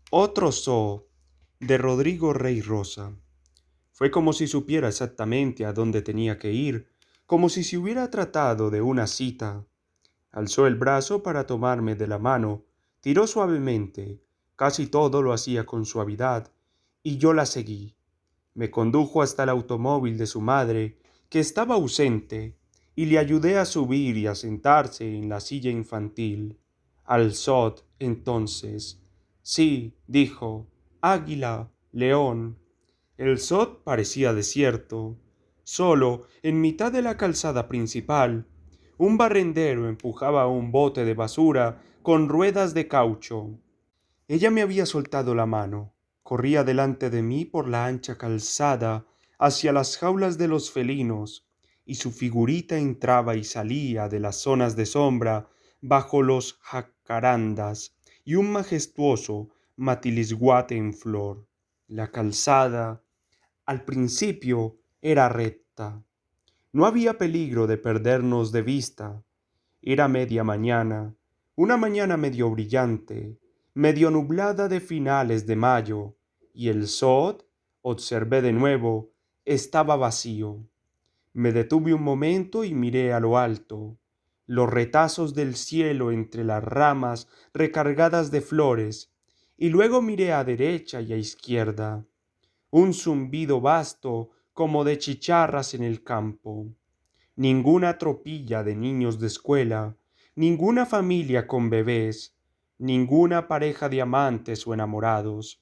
Otro zoo de Rodrigo Rey Rosa. Fue como si supiera exactamente a dónde tenía que ir, como si se hubiera tratado de una cita. Alzó el brazo para tomarme de la mano, tiró suavemente, casi todo lo hacía con suavidad, y yo la seguí. Me condujo hasta el automóvil de su madre, que estaba ausente, y le ayudé a subir y a sentarse en la silla infantil. Alzó entonces. Sí, dijo, águila, león. El sod parecía desierto. Solo, en mitad de la calzada principal, un barrendero empujaba un bote de basura con ruedas de caucho. Ella me había soltado la mano. Corría delante de mí por la ancha calzada hacia las jaulas de los felinos, y su figurita entraba y salía de las zonas de sombra bajo los jacarandas y un majestuoso matilisguate en flor. La calzada, al principio, era recta. No había peligro de perdernos de vista. Era media mañana, una mañana medio brillante, medio nublada de finales de mayo, y el sod, observé de nuevo, estaba vacío. Me detuve un momento y miré a lo alto, los retazos del cielo entre las ramas recargadas de flores, y luego miré a derecha y a izquierda, un zumbido vasto como de chicharras en el campo. Ninguna tropilla de niños de escuela, ninguna familia con bebés, ninguna pareja de amantes o enamorados.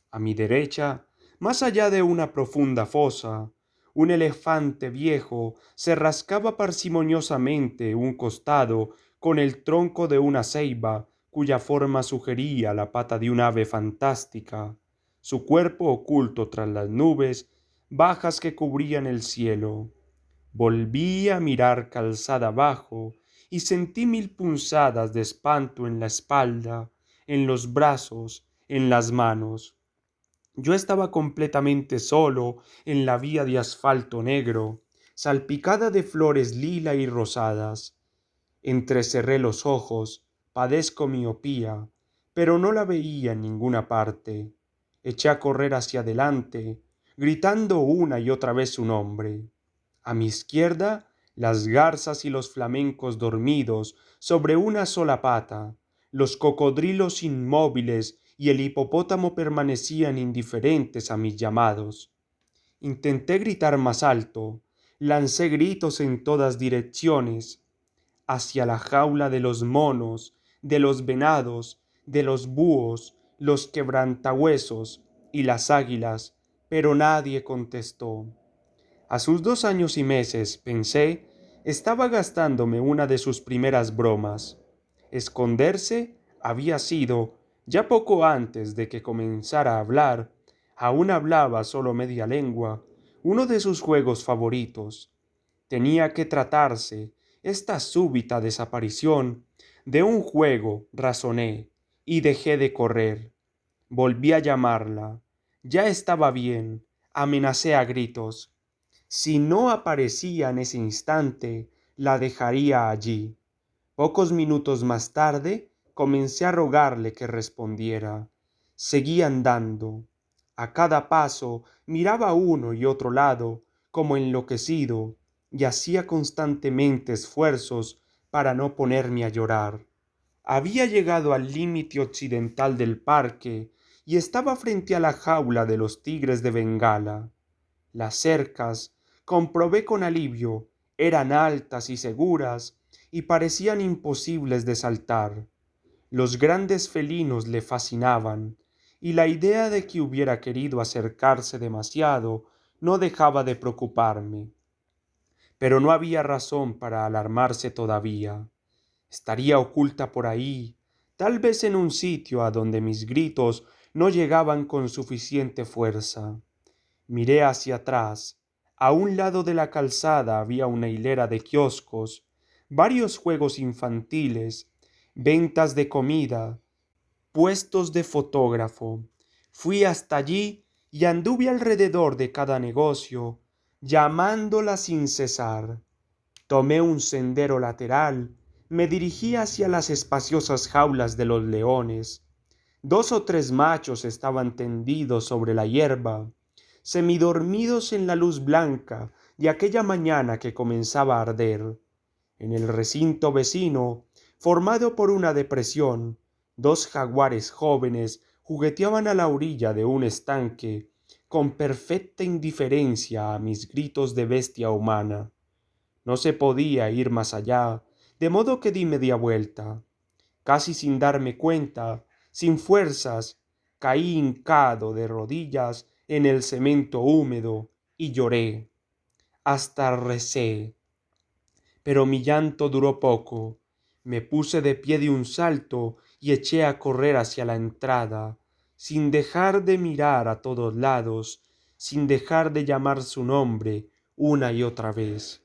A mi derecha, más allá de una profunda fosa, un elefante viejo se rascaba parsimoniosamente un costado con el tronco de una ceiba cuya forma sugería la pata de un ave fantástica, su cuerpo oculto tras las nubes bajas que cubrían el cielo. Volví a mirar calzada abajo y sentí mil punzadas de espanto en la espalda, en los brazos, en las manos. Yo estaba completamente solo en la vía de asfalto negro, salpicada de flores lila y rosadas. Entrecerré los ojos, padezco miopía, pero no la veía en ninguna parte. Eché a correr hacia adelante, gritando una y otra vez su nombre. A mi izquierda, las garzas y los flamencos dormidos sobre una sola pata, los cocodrilos inmóviles y el hipopótamo permanecían indiferentes a mis llamados. Intenté gritar más alto, lancé gritos en todas direcciones, hacia la jaula de los monos, de los venados, de los búhos, los quebrantahuesos y las águilas, pero nadie contestó. A sus 2 años y meses, pensé, estaba gastándome una de sus primeras bromas. Esconderse había sido, ya poco antes de que comenzara a hablar, aún hablaba solo media lengua, uno de sus juegos favoritos. Tenía que tratarse, esta súbita desaparición, de un juego, razoné, y dejé de correr. Volví a llamarla. Ya estaba bien. Amenacé a gritos. Si no aparecía en ese instante, la dejaría allí. Pocos minutos más tarde, comencé a rogarle que respondiera. Seguí andando. A cada paso miraba a uno y otro lado, como enloquecido, y hacía constantemente esfuerzos para no ponerme a llorar. Había llegado al límite occidental del parque y estaba frente a la jaula de los tigres de Bengala. Las cercas, comprobé con alivio, eran altas y seguras y parecían imposibles de saltar. Los grandes felinos le fascinaban, y la idea de que hubiera querido acercarse demasiado no dejaba de preocuparme. Pero no había razón para alarmarse todavía. Estaría oculta por ahí, tal vez en un sitio a donde mis gritos no llegaban con suficiente fuerza. Miré hacia atrás. A un lado de la calzada había una hilera de kioscos, varios juegos infantiles, ventas de comida, puestos de fotógrafo. Fui hasta allí y anduve alrededor de cada negocio, llamándola sin cesar. Tomé un sendero lateral, me dirigí hacia las espaciosas jaulas de los leones. 2 o 3 machos estaban tendidos sobre la hierba, semidormidos en la luz blanca de aquella mañana que comenzaba a arder. En el recinto vecino, formado por una depresión, 2 jaguares jóvenes jugueteaban a la orilla de un estanque, con perfecta indiferencia a mis gritos de bestia humana. No se podía ir más allá, de modo que di media vuelta. Casi sin darme cuenta, sin fuerzas, caí hincado de rodillas en el cemento húmedo y lloré. Hasta recé. Pero mi llanto duró poco. Me puse de pie de un salto y eché a correr hacia la entrada, sin dejar de mirar a todos lados, sin dejar de llamar su nombre una y otra vez.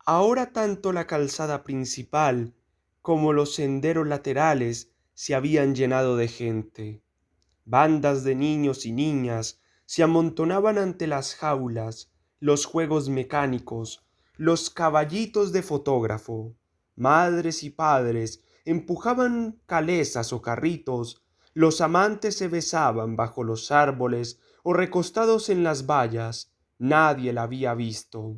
Ahora tanto la calzada principal como los senderos laterales se habían llenado de gente. Bandas de niños y niñas se amontonaban ante las jaulas, los juegos mecánicos, los caballitos de fotógrafo. Madres y padres empujaban calesas o carritos, los amantes se besaban bajo los árboles o recostados en las vallas. Nadie la había visto.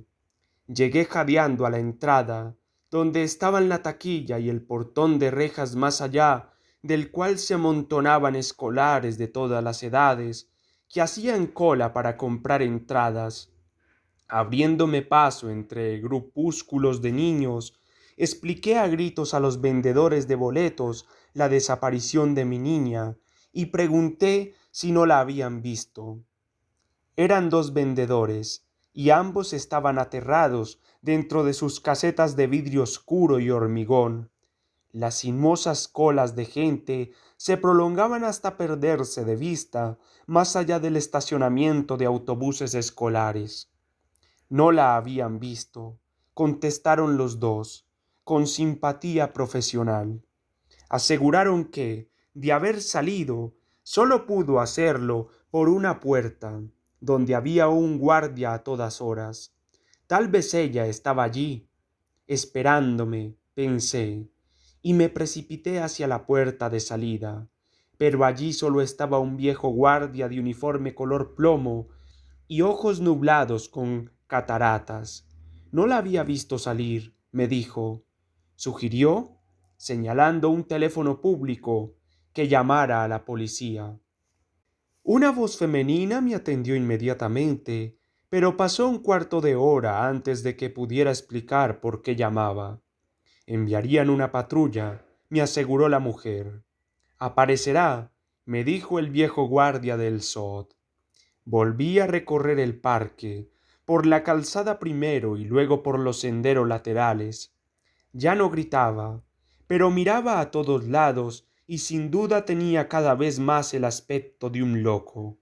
Llegué jadeando a la entrada, donde estaban la taquilla y el portón de rejas más allá, del cual se amontonaban escolares de todas las edades, que hacían cola para comprar entradas. Abriéndome paso entre grupúsculos de niños, expliqué a gritos a los vendedores de boletos la desaparición de mi niña y pregunté si no la habían visto. Eran 2 vendedores, y ambos estaban aterrados dentro de sus casetas de vidrio oscuro y hormigón. Las sinuosas colas de gente se prolongaban hasta perderse de vista más allá del estacionamiento de autobuses escolares. No la habían visto, contestaron los 2, con simpatía profesional. Aseguraron que, de haber salido, sólo pudo hacerlo por una puerta, donde había un guardia a todas horas. Tal vez ella estaba allí, esperándome, pensé, y me precipité hacia la puerta de salida. Pero allí solo estaba un viejo guardia de uniforme color plomo y ojos nublados con cataratas. No la había visto salir, me dijo. Sugirió, señalando un teléfono público, que llamara a la policía. Una voz femenina me atendió inmediatamente, pero pasó un cuarto de hora antes de que pudiera explicar por qué llamaba. Enviarían una patrulla, me aseguró la mujer. Aparecerá, me dijo el viejo guardia del SOT. Volví a recorrer el parque, por la calzada primero y luego por los senderos laterales. Ya no gritaba, pero miraba a todos lados y sin duda tenía cada vez más el aspecto de un loco.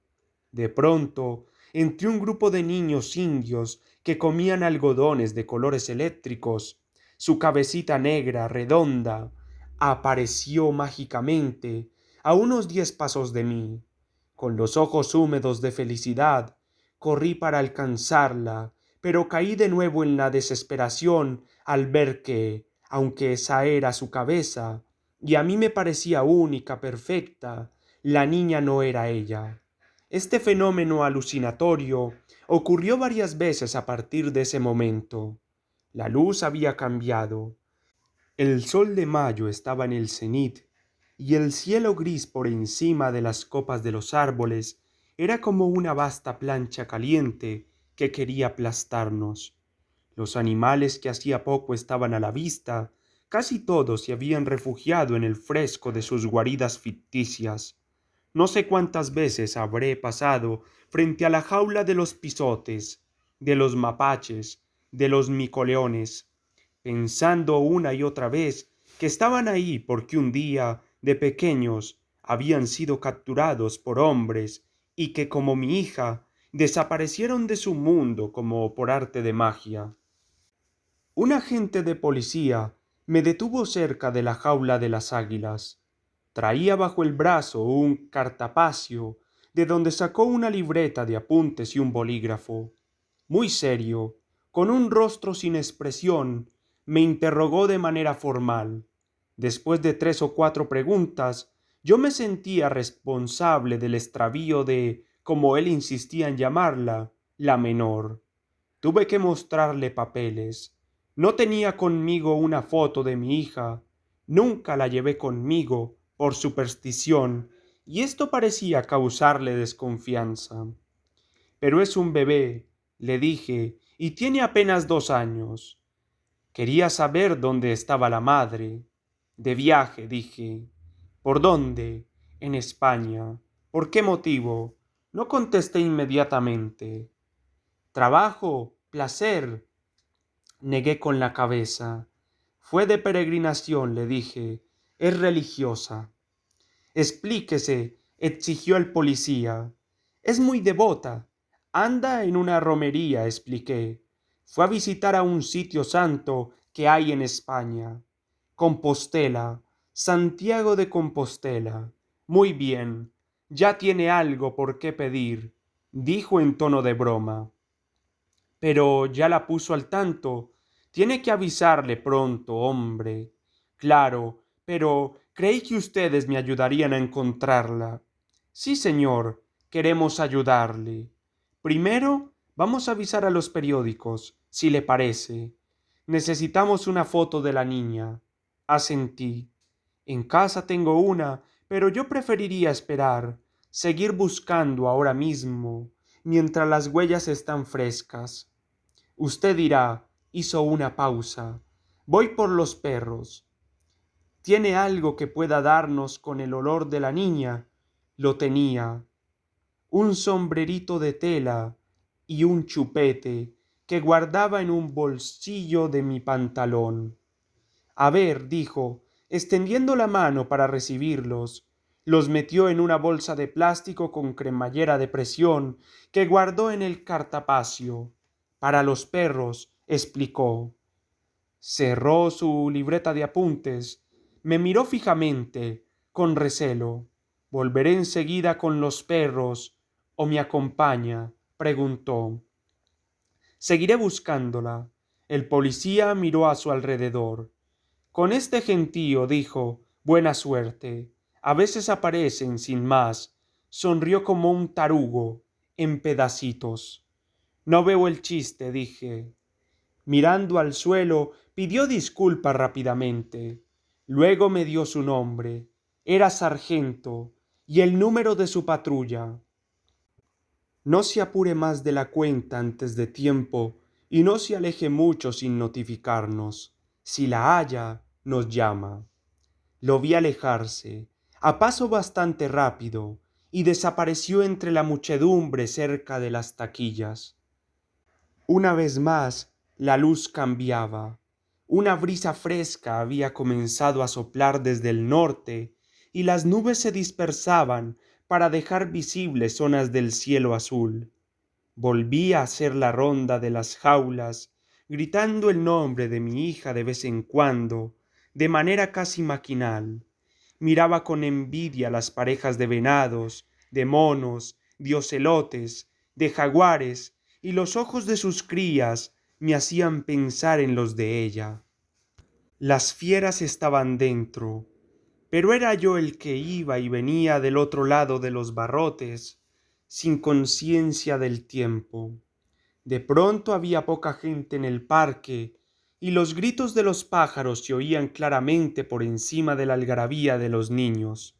De pronto, entre un grupo de niños indios que comían algodones de colores eléctricos, su cabecita negra, redonda, apareció mágicamente a unos 10 pasos de mí. Con los ojos húmedos de felicidad, corrí para alcanzarla, pero caí de nuevo en la desesperación al ver que, aunque esa era su cabeza, y a mí me parecía única, perfecta, la niña no era ella. Este fenómeno alucinatorio ocurrió varias veces a partir de ese momento. La luz había cambiado. El sol de mayo estaba en el cenit, y el cielo gris por encima de las copas de los árboles era como una vasta plancha caliente que quería aplastarnos. Los animales que hacía poco estaban a la vista, casi todos se habían refugiado en el fresco de sus guaridas ficticias. No sé cuántas veces habré pasado frente a la jaula de los pisotes, de los mapaches, de los micoleones, pensando una y otra vez que estaban ahí porque un día, de pequeños, habían sido capturados por hombres y que, como mi hija, desaparecieron de su mundo como por arte de magia. Un agente de policía me detuvo cerca de la jaula de las águilas. Traía bajo el brazo un cartapacio, de donde sacó una libreta de apuntes y un bolígrafo. Muy serio, con un rostro sin expresión, me interrogó de manera formal. Después de 3 o 4 preguntas, Yo me sentía responsable del extravío de, como él insistía en llamarla, la menor. Tuve que mostrarle papeles. No tenía conmigo una foto de mi hija. Nunca la llevé conmigo, por superstición, y esto parecía causarle desconfianza. Pero es un bebé, le dije, y tiene apenas 2 años. Quería saber dónde estaba la madre. De viaje, dije. ¿Por dónde? En España. ¿Por qué motivo? No contesté inmediatamente. Trabajo, placer. Negué con la cabeza. Fue de peregrinación, le dije. Es religiosa. Explíquese, exigió el policía. Es muy devota. Anda en una romería, expliqué. Fue a visitar a un sitio santo que hay en España. Compostela, Santiago de Compostela. Muy bien, ya tiene algo por qué pedir, dijo en tono de broma. Pero ya la puso al tanto. Tiene que avisarle pronto, hombre. Claro, pero creí que ustedes me ayudarían a encontrarla. Sí, señor, queremos ayudarle. Primero, vamos a avisar a los periódicos, si le parece. Necesitamos una foto de la niña. Asentí. En casa tengo una, pero yo preferiría esperar, seguir buscando ahora mismo, mientras las huellas están frescas. Usted dirá, hizo una pausa. Voy por los perros. ¿Tiene algo que pueda darnos con el olor de la niña? Lo tenía. Un sombrerito de tela y un chupete que guardaba en un bolsillo de mi pantalón. A ver, dijo, extendiendo la mano para recibirlos. Los metió en una bolsa de plástico con cremallera de presión que guardó en el cartapacio. Para los perros, explicó. Cerró su libreta de apuntes, me miró fijamente, con recelo. ¿Volveré enseguida con los perros o me acompaña? Preguntó. Seguiré buscándola. El policía miró a su alrededor. Con este gentío, dijo, buena suerte. A veces aparecen sin más. Sonrió como un tarugo, en pedacitos. No veo el chiste, dije. Mirando al suelo, pidió disculpas rápidamente. Luego me dio su nombre. Era sargento y el número de su patrulla. No se apure más de la cuenta antes de tiempo y no se aleje mucho sin notificarnos. Si la halla, nos llama. Lo vi alejarse, a paso bastante rápido, y desapareció entre la muchedumbre cerca de las taquillas. Una vez más, la luz cambiaba. Una brisa fresca había comenzado a soplar desde el norte, y las nubes se dispersaban para dejar visibles zonas del cielo azul. Volví a hacer la ronda de las jaulas, gritando el nombre de mi hija de vez en cuando, de manera casi maquinal. Miraba con envidia las parejas de venados, de monos, de ocelotes, de jaguares, y los ojos de sus crías me hacían pensar en los de ella. Las fieras estaban dentro, pero era yo el que iba y venía del otro lado de los barrotes, sin conciencia del tiempo. De pronto había poca gente en el parque, y los gritos de los pájaros se oían claramente por encima de la algarabía de los niños.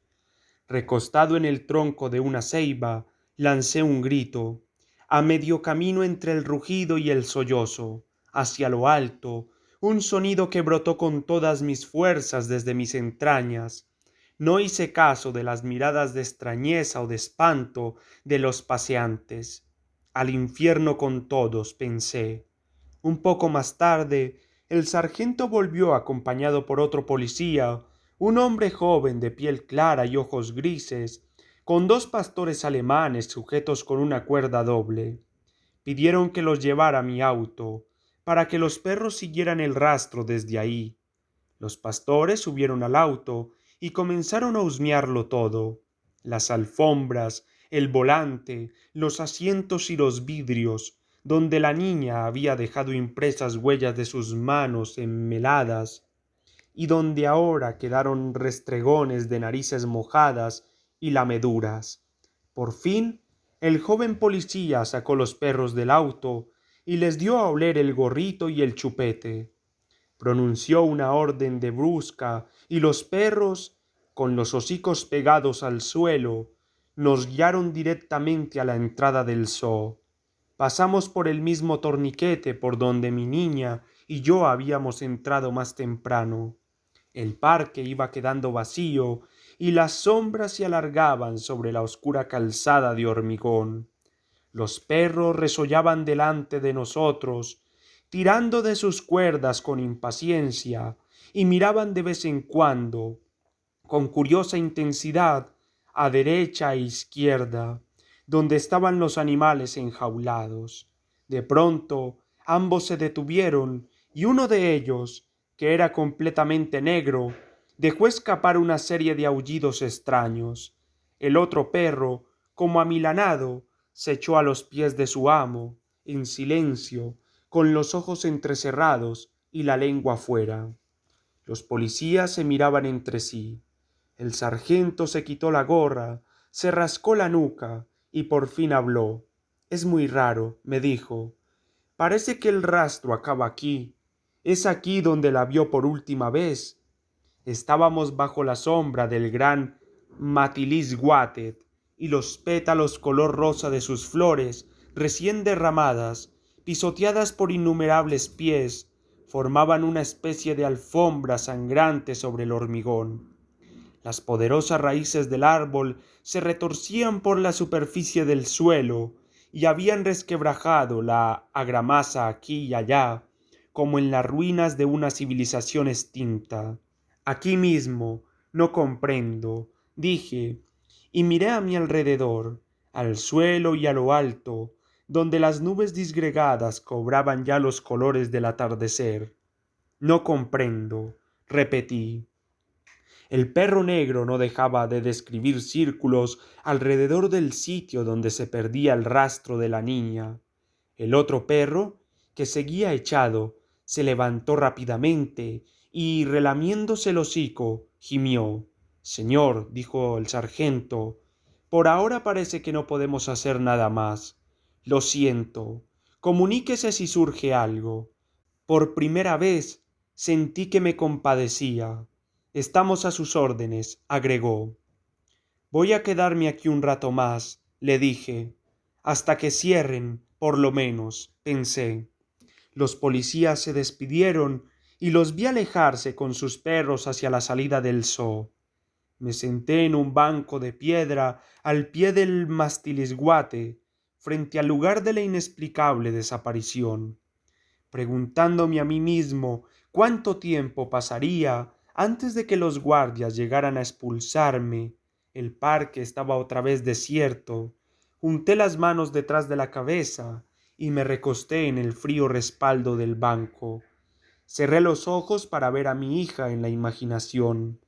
Recostado en el tronco de una ceiba, lancé un grito, a medio camino entre el rugido y el sollozo, hacia lo alto, un sonido que brotó con todas mis fuerzas desde mis entrañas. No hice caso de las miradas de extrañeza o de espanto de los paseantes. Al infierno con todos, pensé. Un poco más tarde, el sargento volvió acompañado por otro policía, un hombre joven de piel clara y ojos grises, con 2 pastores alemanes sujetos con una cuerda doble. Pidieron que los llevara a mi auto, para que los perros siguieran el rastro desde ahí. Los pastores subieron al auto y comenzaron a husmearlo todo. Las alfombras, el volante, los asientos y los vidrios, donde la niña había dejado impresas huellas de sus manos enmeladas, y donde ahora quedaron restregones de narices mojadas y lameduras. Por fin, el joven policía sacó los perros del auto y les dio a oler el gorrito y el chupete. Pronunció una orden de brusca y los perros, con los hocicos pegados al suelo, nos guiaron directamente a la entrada del zoo. Pasamos por el mismo torniquete por donde mi niña y yo habíamos entrado más temprano. El parque iba quedando vacío y las sombras se alargaban sobre la oscura calzada de hormigón. Los perros resollaban delante de nosotros, tirando de sus cuerdas con impaciencia, y miraban de vez en cuando, con curiosa intensidad, a derecha e izquierda, donde estaban los animales enjaulados. De pronto, ambos se detuvieron, y uno de ellos, que era completamente negro, dejó escapar una serie de aullidos extraños. El otro perro, como amilanado, se echó a los pies de su amo, en silencio, con los ojos entrecerrados y la lengua fuera. Los policías se miraban entre sí. El sargento se quitó la gorra, se rascó la nuca y por fin habló. «Es muy raro», me dijo. «Parece que el rastro acaba aquí. Es aquí donde la vio por última vez». Estábamos bajo la sombra del gran Matilisguatet, y los pétalos color rosa de sus flores, recién derramadas, pisoteadas por innumerables pies, formaban una especie de alfombra sangrante sobre el hormigón. Las poderosas raíces del árbol se retorcían por la superficie del suelo y habían resquebrajado la argamasa aquí y allá, como en las ruinas de una civilización extinta. «Aquí mismo, no comprendo», dije, y miré a mi alrededor, al suelo y a lo alto, donde las nubes disgregadas cobraban ya los colores del atardecer. «No comprendo», repetí. El perro negro no dejaba de describir círculos alrededor del sitio donde se perdía el rastro de la niña. El otro perro, que seguía echado, se levantó rápidamente y, relamiéndose el hocico, gimió. «Señor», dijo el sargento, «por ahora parece que no podemos hacer nada más. Lo siento. Comuníquese si surge algo». Por primera vez sentí que me compadecía. «Estamos a sus órdenes», agregó. «Voy a quedarme aquí un rato más», le dije. «Hasta que cierren, por lo menos», pensé. Los policías se despidieron y los vi alejarse con sus perros hacia la salida del zoo. Me senté en un banco de piedra al pie del Mastilisguate, frente al lugar de la inexplicable desaparición, preguntándome a mí mismo cuánto tiempo pasaría antes de que los guardias llegaran a expulsarme. El parque estaba otra vez desierto. Junté las manos detrás de la cabeza y me recosté en el frío respaldo del banco. Cerré los ojos para ver a mi hija en la imaginación.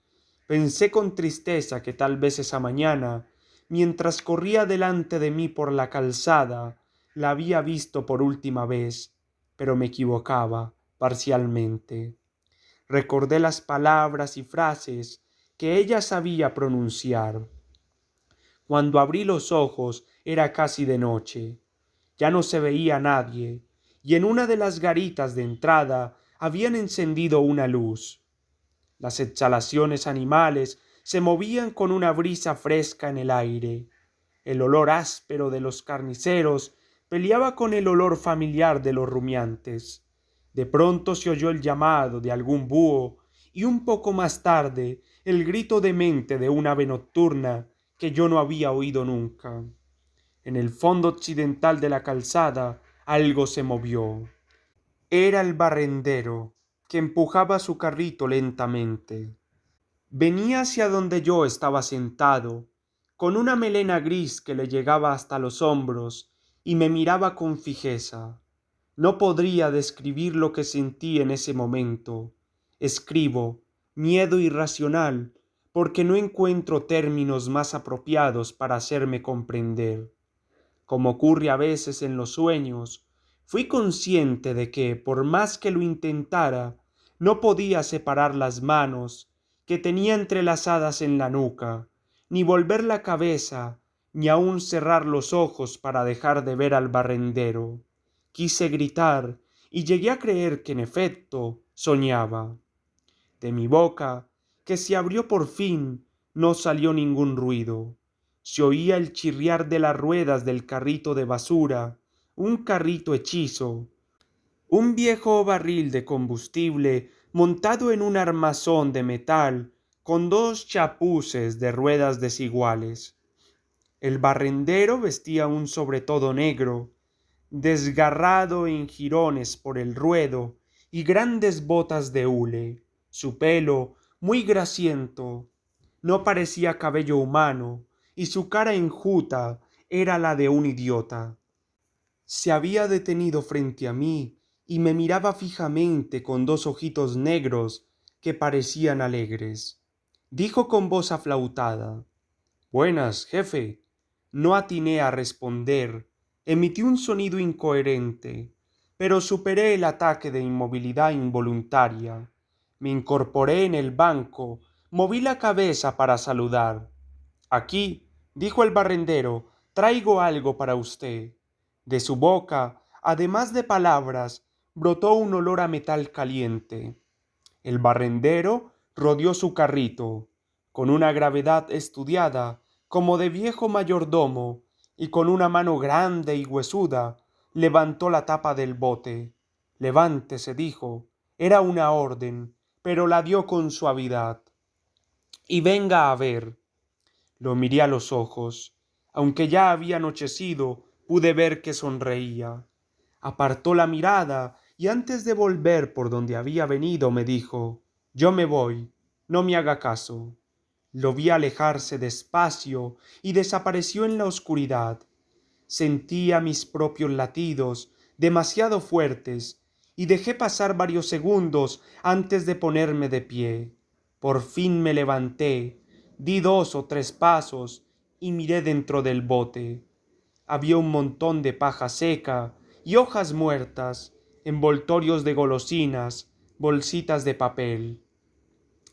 Pensé con tristeza que tal vez esa mañana, mientras corría delante de mí por la calzada, la había visto por última vez, pero me equivocaba parcialmente. Recordé las palabras y frases que ella sabía pronunciar. Cuando abrí los ojos era casi de noche. Ya no se veía nadie, y en una de las garitas de entrada habían encendido una luz. Las exhalaciones animales se movían con una brisa fresca en el aire. El olor áspero de los carniceros peleaba con el olor familiar de los rumiantes. De pronto se oyó el llamado de algún búho y un poco más tarde el grito demente de un ave nocturna que yo no había oído nunca. En el fondo occidental de la calzada algo se movió. Era el barrendero, que empujaba su carrito lentamente. Venía hacia donde yo estaba sentado, con una melena gris que le llegaba hasta los hombros, y me miraba con fijeza. No podría describir lo que sentí en ese momento. Escribo miedo irracional, porque no encuentro términos más apropiados para hacerme comprender. Como ocurre a veces en los sueños, fui consciente de que, por más que lo intentara, No podía separar las manos que tenía entrelazadas en la nuca, ni volver la cabeza, ni aun cerrar los ojos para dejar de ver al barrendero. Quise gritar y llegué a creer que en efecto soñaba. De mi boca, que se abrió por fin, no salió ningún ruido. Se oía el chirriar de las ruedas del carrito de basura, un carrito hechizo, un viejo barril de combustible montado en un armazón de metal con dos chapuces de ruedas desiguales. El barrendero vestía un sobretodo negro, desgarrado en jirones por el ruedo, y grandes botas de hule. Su pelo, muy grasiento, no parecía cabello humano, y su cara enjuta era la de un idiota. Se había detenido frente a mí y me miraba fijamente con dos ojitos negros que parecían alegres. Dijo con voz aflautada: «Buenas, jefe». No atiné a responder. Emití un sonido incoherente, pero superé el ataque de inmovilidad involuntaria. Me incorporé en el banco, moví la cabeza para saludar. «Aquí», dijo el barrendero, «traigo algo para usted». De su boca, además de palabras, brotó un olor a metal caliente. El barrendero rodeó su carrito, con una gravedad estudiada, como de viejo mayordomo, y con una mano grande y huesuda, levantó la tapa del bote. «Levántese», dijo. Era una orden, pero la dio con suavidad. «Y venga a ver». Lo miré a los ojos. Aunque ya había anochecido, pude ver que sonreía. Apartó la mirada y antes de volver por donde había venido me dijo: «Yo me voy, no me haga caso». Lo vi alejarse despacio y desapareció en la oscuridad. Sentía mis propios latidos demasiado fuertes y dejé pasar varios segundos antes de ponerme de pie. Por fin me levanté, di 2 o 3 pasos y miré dentro del bote. Había un montón de paja seca y hojas muertas, envoltorios de golosinas, bolsitas de papel.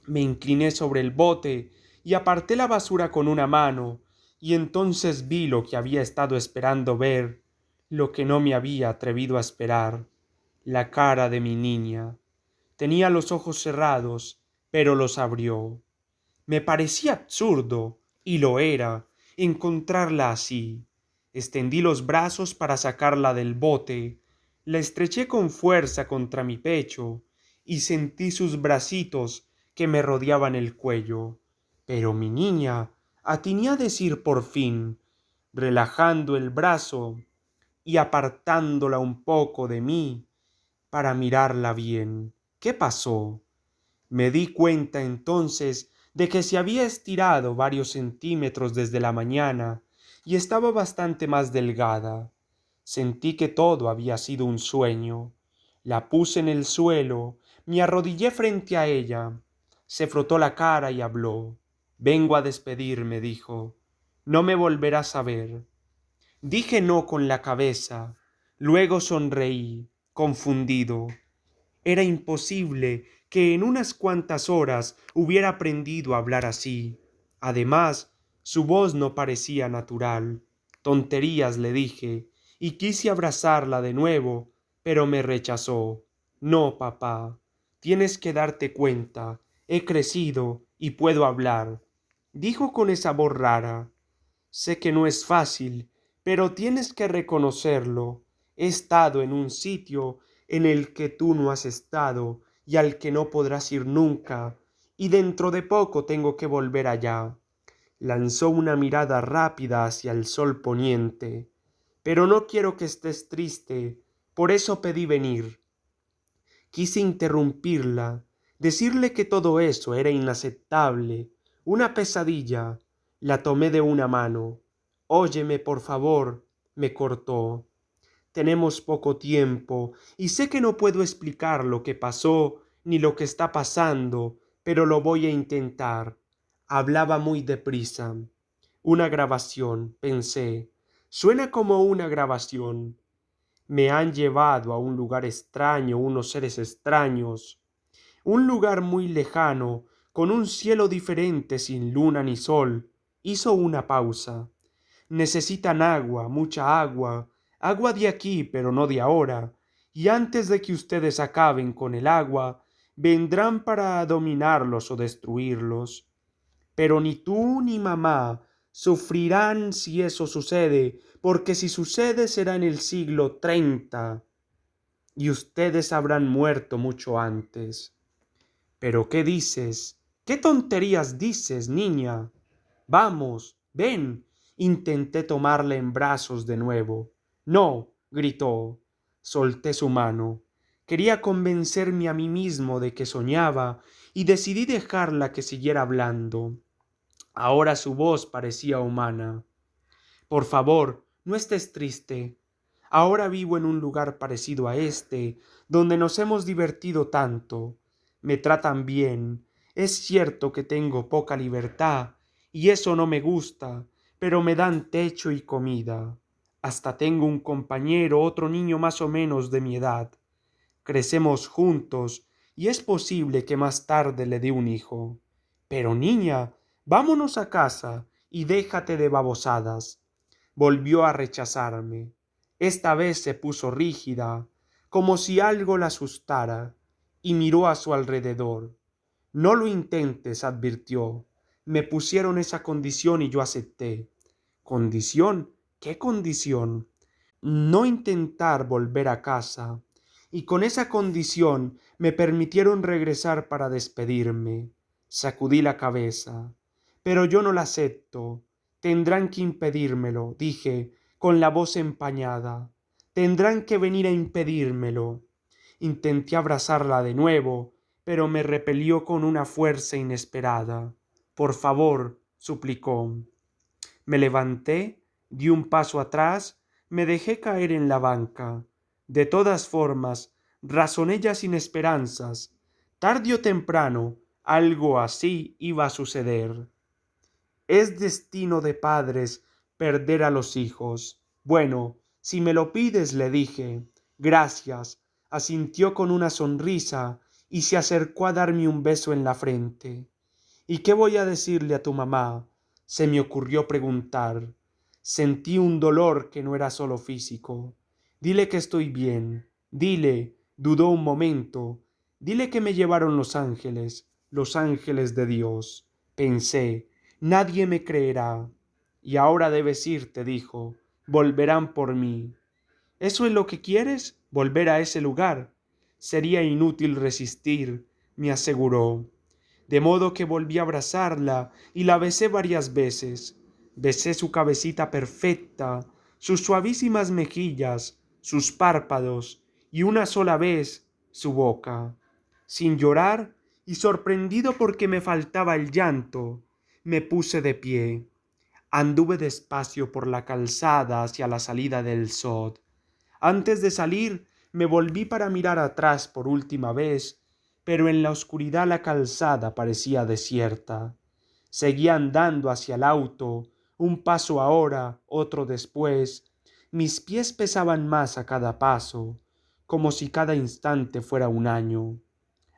Me incliné sobre el bote y aparté la basura con una mano, y entonces vi lo que había estado esperando ver, lo que no me había atrevido a esperar, la cara de mi niña. Tenía los ojos cerrados, pero los abrió. Me parecía absurdo, y lo era, encontrarla así. Extendí los brazos para sacarla del bote, la estreché con fuerza contra mi pecho, y sentí sus bracitos que me rodeaban el cuello. Pero mi niña, atiné a decir por fin, relajando el brazo y apartándola un poco de mí para mirarla bien. ¿Qué pasó? Me di cuenta entonces de que se había estirado varios centímetros desde la mañana y estaba bastante más delgada. Sentí que todo había sido un sueño. La puse en el suelo, me arrodillé frente a ella. Se frotó la cara y habló. «Vengo a despedirme», dijo. «No me volverás a ver». Dije no con la cabeza. Luego sonreí, confundido. Era imposible que en unas cuantas horas hubiera aprendido a hablar así. Además, su voz no parecía natural. «Tonterías», le dije, y quise abrazarla de nuevo, pero me rechazó. «No, papá, tienes que darte cuenta. He crecido y puedo hablar», dijo con esa voz rara. «Sé que no es fácil, pero tienes que reconocerlo. He estado en un sitio en el que tú no has estado y al que no podrás ir nunca, y dentro de poco tengo que volver allá». Lanzó una mirada rápida hacia el sol poniente. «Pero no quiero que estés triste, por eso pedí venir». Quise interrumpirla, decirle que todo eso era inaceptable, una pesadilla. La tomé de una mano. «Óyeme, por favor», me cortó. «Tenemos poco tiempo y sé que no puedo explicar lo que pasó ni lo que está pasando, pero lo voy a intentar». Hablaba muy deprisa. Una grabación, pensé. Suena como una grabación. Me han llevado a un lugar extraño unos seres extraños. un lugar muy lejano, con un cielo diferente sin luna ni sol. Hizo una pausa. Necesitan agua, mucha agua, agua de aquí, pero no de ahora, y antes de que ustedes acaben con el agua, vendrán para dominarlos o destruirlos. Pero ni tú ni mamá sufrirán si eso sucede, porque si sucede será en el siglo 30 y ustedes habrán muerto mucho antes. ¿Pero qué dices? ¿Qué tonterías dices, niña? Vamos, ven. Intenté tomarle en brazos de nuevo. No, gritó. Solté su mano. Quería convencerme a mí mismo de que soñaba y decidí dejarla que siguiera hablando. Ahora su voz parecía humana. Por favor, no estés triste. Ahora vivo en un lugar parecido a este, donde nos hemos divertido tanto. Me tratan bien. Es cierto que tengo poca libertad, y eso no me gusta, pero me dan techo y comida. Hasta tengo un compañero, otro niño más o menos de mi edad. Crecemos juntos, y es posible que más tarde le dé un hijo. Pero niña, vámonos a casa y déjate de babosadas. Volvió a rechazarme. Esta vez se puso rígida, como si algo la asustara, y miró a su alrededor. No lo intentes, advirtió. Me pusieron esa condición y yo acepté. ¿Condición? ¿Qué condición? No intentar volver a casa. Y con esa condición me permitieron regresar para despedirme. Sacudí la cabeza. Pero yo no la acepto. Tendrán que impedírmelo, dije, con la voz empañada. Tendrán que venir a impedírmelo. Intenté abrazarla de nuevo, pero me repelió con una fuerza inesperada. Por favor, suplicó. Me levanté, di un paso atrás, me dejé caer en la banca. De todas formas, razoné ya sin esperanzas. Tarde o temprano, algo así iba a suceder. Es destino de padres perder a los hijos. Bueno, si me lo pides, le dije. Gracias, asintió con una sonrisa y se acercó a darme un beso en la frente. ¿Y qué voy a decirle a tu mamá? Se me ocurrió preguntar. Sentí un dolor que no era solo físico. Dile que estoy bien. Dile, dudó un momento. Dile que me llevaron los ángeles de Dios. Pensé, nadie me creerá. Y ahora debes irte, dijo. Volverán por mí. ¿Eso es lo que quieres? ¿Volver a ese lugar? Sería inútil resistir, me aseguró. De modo que volví a abrazarla y la besé varias veces. Besé su cabecita perfecta, sus suavísimas mejillas, sus párpados y una sola vez su boca. Sin llorar y sorprendido porque me faltaba el llanto, me puse de pie. Anduve despacio por la calzada hacia la salida del sod. Antes de salir, me volví para mirar atrás por última vez, pero en la oscuridad la calzada parecía desierta. Seguí andando hacia el auto, un paso ahora, otro después. Mis pies pesaban más a cada paso, como si cada instante fuera un año.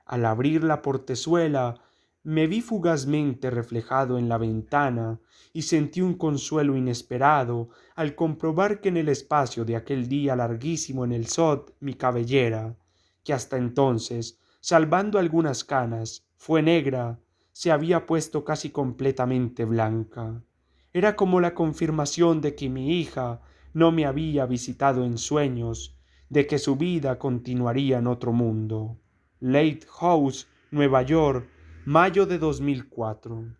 Al abrir la portezuela, me vi fugazmente reflejado en la ventana y sentí un consuelo inesperado al comprobar que en el espacio de aquel día larguísimo en el sod mi cabellera, que hasta entonces, salvando algunas canas, fue negra, se había puesto casi completamente blanca. Era como la confirmación de que mi hija no me había visitado en sueños, de que su vida continuaría en otro mundo. Lake House, Nueva York, mayo de 2004.